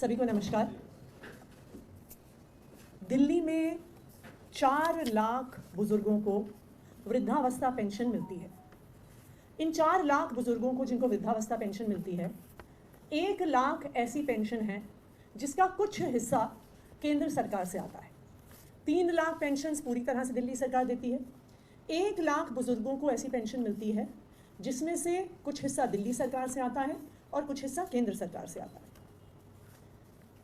सभी को नमस्कार। दिल्ली में 4 लाख बुजुर्गों को वृद्धावस्था पेंशन मिलती है। इन 4 लाख बुजुर्गों को जिनको वृद्धावस्था पेंशन मिलती है, 1 लाख ऐसी पेंशन है जिसका कुछ हिस्सा केंद्र सरकार से आता है। 3 लाख पेंशन पूरी तरह से दिल्ली सरकार देती है। 1 लाख बुजुर्गों को ऐसी पेंशन मिलती है जिसमें से कुछ हिस्सा दिल्ली सरकार से आता है और कुछ हिस्सा केंद्र सरकार से आता है।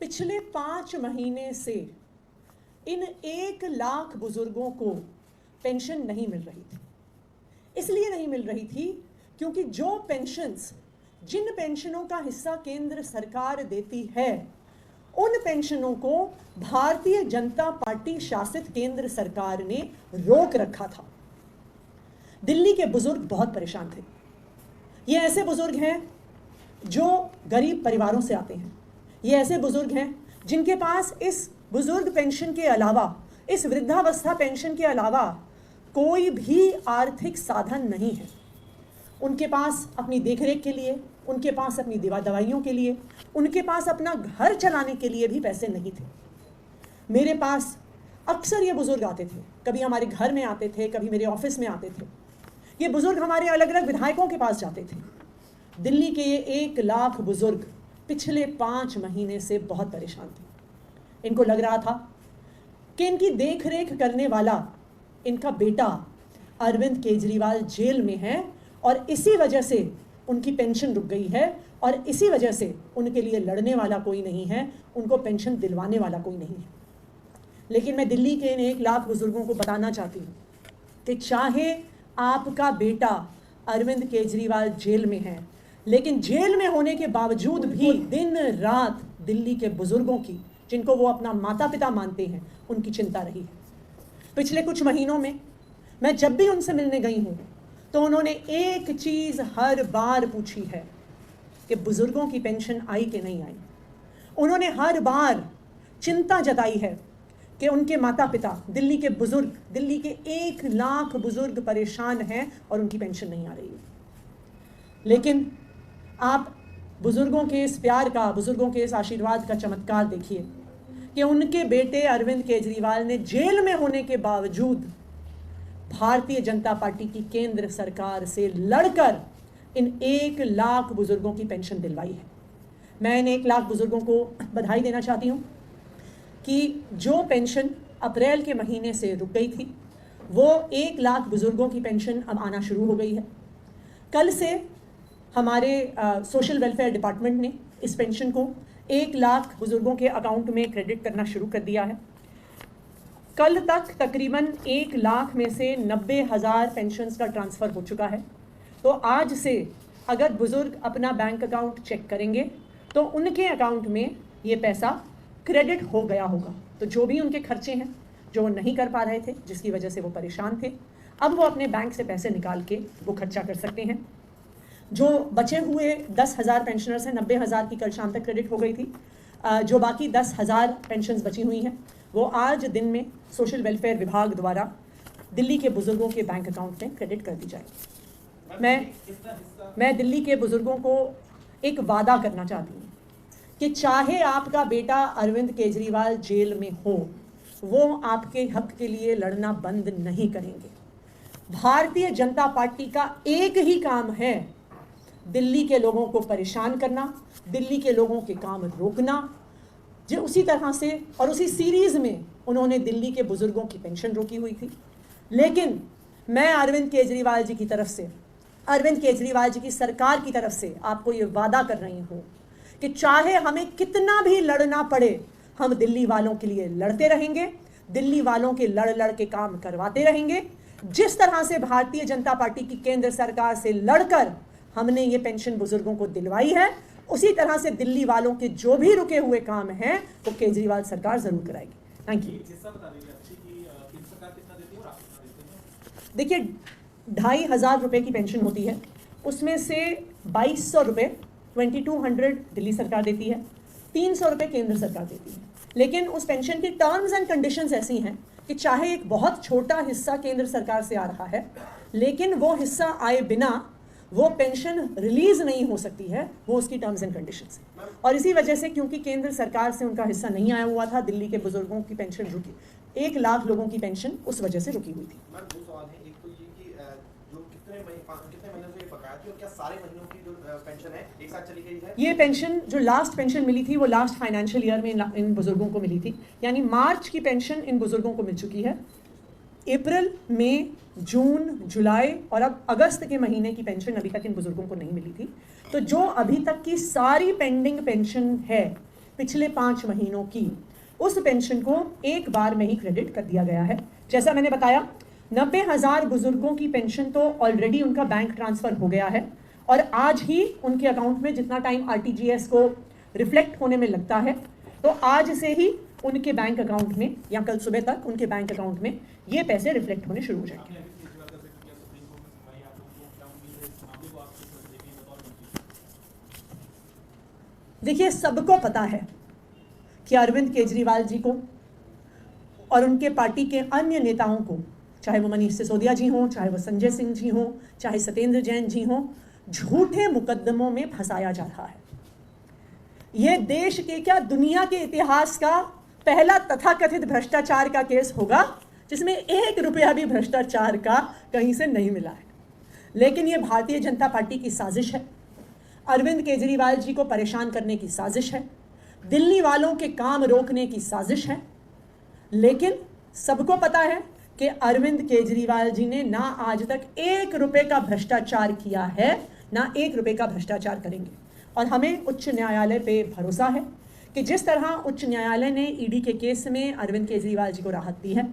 पिछले 5 महीने से इन 1 लाख बुजुर्गों को पेंशन नहीं मिल रही थी। इसलिए नहीं मिल रही थी क्योंकि जिन पेंशनों का हिस्सा केंद्र सरकार देती है, उन पेंशनों को भारतीय जनता पार्टी शासित केंद्र सरकार ने रोक रखा था। दिल्ली के बुजुर्ग बहुत परेशान थे। ये ऐसे बुजुर्ग हैं जो गरीब परिवारों से आते हैं। ये ऐसे बुजुर्ग हैं जिनके पास इस बुजुर्ग पेंशन के अलावा, इस वृद्धावस्था पेंशन के अलावा कोई भी आर्थिक साधन नहीं है। उनके पास अपनी देखरेख के लिए, उनके पास अपनी दवाइयों के लिए, उनके पास अपना घर चलाने के लिए भी पैसे नहीं थे। मेरे पास अक्सर ये बुजुर्ग आते थे, कभी हमारे घर में आते थे, कभी मेरे ऑफिस में आते थे। ये बुजुर्ग हमारे अलग अलग विधायकों के पास जाते थे। दिल्ली के ये 1 लाख बुजुर्ग पिछले 5 महीने से बहुत परेशान थे। इनको लग रहा था कि इनकी देखरेख करने वाला इनका बेटा अरविंद केजरीवाल जेल में है और इसी वजह से उनकी पेंशन रुक गई है और इसी वजह से उनके लिए लड़ने वाला कोई नहीं है, उनको पेंशन दिलवाने वाला कोई नहीं है। लेकिन मैं दिल्ली के इन 1 लाख बुजुर्गों को बताना चाहती हूँ कि चाहे आपका बेटा अरविंद केजरीवाल जेल में है, लेकिन जेल में होने के बावजूद भी दिन रात दिल्ली के बुजुर्गों की, जिनको वो अपना माता पिता मानते हैं, उनकी चिंता रही है। पिछले कुछ महीनों में मैं जब भी उनसे मिलने गई हूँ तो उन्होंने एक चीज़ हर बार पूछी है कि बुजुर्गों की पेंशन आई कि नहीं आई। उन्होंने हर बार चिंता जताई है कि उनके माता पिता, दिल्ली के बुजुर्ग, दिल्ली के 1 लाख बुजुर्ग परेशान हैं और उनकी पेंशन नहीं आ रही है। लेकिन आप बुजुर्गों के इस प्यार का, बुजुर्गों के इस आशीर्वाद का चमत्कार देखिए कि उनके बेटे अरविंद केजरीवाल ने जेल में होने के बावजूद भारतीय जनता पार्टी की केंद्र सरकार से लड़कर इन 1 लाख बुजुर्गों की पेंशन दिलवाई है। मैं इन 1 लाख बुजुर्गों को बधाई देना चाहती हूँ कि जो पेंशन अप्रैल के महीने से रुक गई थी, वो 1 लाख बुजुर्गों की पेंशन अब आना शुरू हो गई है। कल से हमारे सोशल वेलफेयर डिपार्टमेंट ने इस पेंशन को 1 लाख बुजुर्गों के अकाउंट में क्रेडिट करना शुरू कर दिया है। कल तक तकरीबन 1 लाख में से 90,000 पेंशन्स का ट्रांसफ़र हो चुका है। तो आज से अगर बुजुर्ग अपना बैंक अकाउंट चेक करेंगे तो उनके अकाउंट में ये पैसा क्रेडिट हो गया होगा। तो जो भी उनके खर्चे हैं, जो वो नहीं कर पा रहे थे, जिसकी वजह से वो परेशान थे, अब वो अपने बैंक से पैसे निकाल के वो खर्चा कर सकते हैं। जो बचे हुए 10,000 पेंशनर्स हैं, 90,000 की कल शाम तक क्रेडिट हो गई थी। जो बाकी 10,000 पेंशन्स बची हुई हैं, वो आज दिन में सोशल वेलफेयर विभाग द्वारा दिल्ली के बुजुर्गों के बैंक अकाउंट में क्रेडिट कर दी जाएगी। मैं दिल्ली के बुजुर्गों को एक वादा करना चाहती हूँ कि चाहे आपका बेटा अरविंद केजरीवाल जेल में हो, वो आपके हक के लिए लड़ना बंद नहीं करेंगे। भारतीय जनता पार्टी का एक ही काम है, दिल्ली के लोगों को परेशान करना, दिल्ली के लोगों के काम रोकना। जो उसी तरह से और उसी सीरीज़ में उन्होंने दिल्ली के बुजुर्गों की पेंशन रोकी हुई थी। लेकिन मैं अरविंद केजरीवाल जी की तरफ से, अरविंद केजरीवाल जी की सरकार की तरफ से आपको ये वादा कर रही हूँ कि चाहे हमें कितना भी लड़ना पड़े, हम दिल्ली वालों के लिए लड़ते रहेंगे, दिल्ली वालों के लड़ के काम करवाते रहेंगे। जिस तरह से भारतीय जनता पार्टी की केंद्र सरकार से लड़कर हमने ये पेंशन बुजुर्गों को दिलवाई है, उसी तरह से दिल्ली वालों के जो भी रुके हुए काम हैं वो केजरीवाल सरकार जरूर कराएगी। Thank you. देखिए, 2,500 रुपये की पेंशन होती है, उसमें से 2,200 रुपये 2200 दिल्ली सरकार देती है, 300 रुपये केंद्र सरकार देती है। लेकिन उस पेंशन की टर्म्स एंड कंडीशंस ऐसी हैं कि चाहे एक बहुत छोटा हिस्सा केंद्र सरकार से आ रहा है, लेकिन वो हिस्सा आए बिना वो पेंशन रिलीज नहीं हो सकती है, वो उसकी टर्म्स एंड कंडीशंस है। और इसी वजह से क्योंकि केंद्र सरकार से उनका हिस्सा नहीं आया हुआ था, दिल्ली के बुजुर्गों की पेंशन रुकी, 1 लाख लोगों की पेंशन उस वजह से रुकी हुई थी। मैम दो सवाल हैं, एक तो ये कि जो कितने महीनों से ये बकाया थी और क्या सारे महीनों की जो पेंशन है एक साथ चली गई है? ये पेंशन जो लास्ट पेंशन मिली थी वो लास्ट फाइनेंशियल ईयर में इन बुजुर्गों को मिली थी, यानी मार्च की पेंशन इन बुजुर्गों को मिल चुकी है। अप्रैल, मई, जून, जुलाई और अब अगस्त के महीने की पेंशन अभी तक इन बुजुर्गों को नहीं मिली थी। तो जो अभी तक की सारी पेंडिंग पेंशन है पिछले 5 महीनों की, उस पेंशन को एक बार में ही क्रेडिट कर दिया गया है। जैसा मैंने बताया, 90,000 बुजुर्गों की पेंशन तो ऑलरेडी उनका बैंक ट्रांसफ़र हो गया है और आज ही उनके अकाउंट में जितना टाइम RTGS को रिफ्लेक्ट होने में लगता है, तो आज से ही उनके बैंक अकाउंट में या कल सुबह तक उनके बैंक अकाउंट में ये पैसे रिफ्लेक्ट होने शुरू हो जाएंगे। देखिए, सबको पता है कि अरविंद केजरीवाल जी को और उनके पार्टी के अन्य नेताओं को, चाहे वो मनीष सिसोदिया जी हों, चाहे वो संजय सिंह जी हों, चाहे सत्येंद्र जैन जी हों, झूठे मुकदमों में फंसाया जा रहा है। यह देश के क्या दुनिया के इतिहास का पहला तथाकथित भ्रष्टाचार का केस होगा जिसमें 1 रुपया भी भ्रष्टाचार का कहीं से नहीं मिला है। लेकिन यह भारतीय जनता पार्टी की साजिश है, अरविंद केजरीवाल जी को परेशान करने की साजिश है, दिल्ली वालों के काम रोकने की साजिश है। लेकिन सबको पता है कि अरविंद केजरीवाल जी ने ना आज तक 1 रुपये का भ्रष्टाचार किया है, ना 1 रुपये का भ्रष्टाचार करेंगे। और हमें उच्च न्यायालय पे भरोसा है कि जिस तरह उच्च न्यायालय ने ईडी के केस में अरविंद केजरीवाल जी को राहत दी है,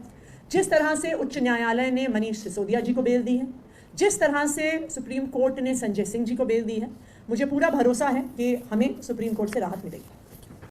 जिस तरह से उच्च न्यायालय ने मनीष सिसोदिया जी को बेल दी है, जिस तरह से सुप्रीम कोर्ट ने संजय सिंह जी को बेल दी है, मुझे पूरा भरोसा है कि हमें सुप्रीम कोर्ट से राहत मिलेगी।